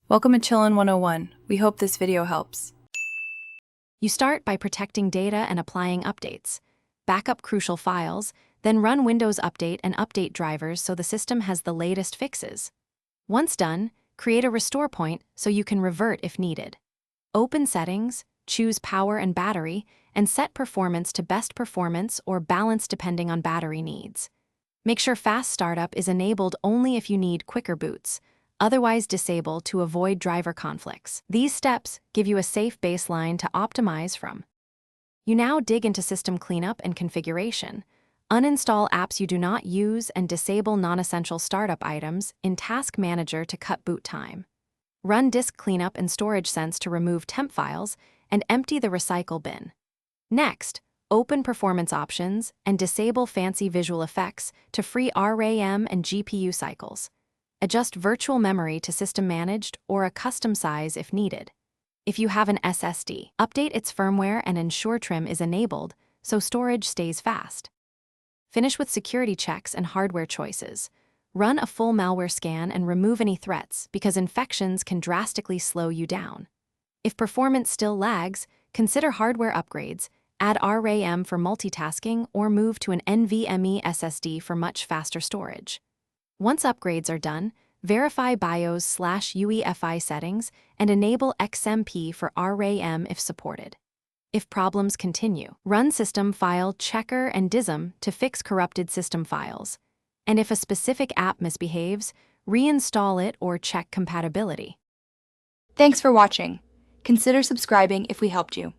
Welcome to Chillin' 101. We hope this video helps. You start by protecting data and applying updates. Back up crucial files, then run Windows Update and update drivers so the system has the latest fixes. Once done, create a restore point so you can revert if needed. Open Settings, choose Power and Battery, and set performance to best performance or balance depending on battery needs. Make sure fast startup is enabled only if you need quicker boots. Otherwise disable to avoid driver conflicts. These steps give you a safe baseline to optimize from. You now dig into system cleanup and configuration. Uninstall apps you do not use and disable non-essential startup items in Task Manager to cut boot time. Run disk cleanup and storage sense to remove temp files and empty the recycle bin. Next, open performance options and disable fancy visual effects to free RAM and GPU cycles. Adjust virtual memory to system managed or a custom size if needed. If you have an SSD, update its firmware and ensure trim is enabled so storage stays fast. Finish with security checks and hardware choices. Run a full malware scan and remove any threats because infections can drastically slow you down. If performance still lags, consider hardware upgrades, add RAM for multitasking, or move to an NVMe SSD for much faster storage. Once upgrades are done, verify BIOS/UEFI settings and enable XMP for RAM if supported. If problems continue, run System File Checker and DISM to fix corrupted system files. And if a specific app misbehaves, reinstall it or check compatibility. Thanks for watching. Consider subscribing if we helped you.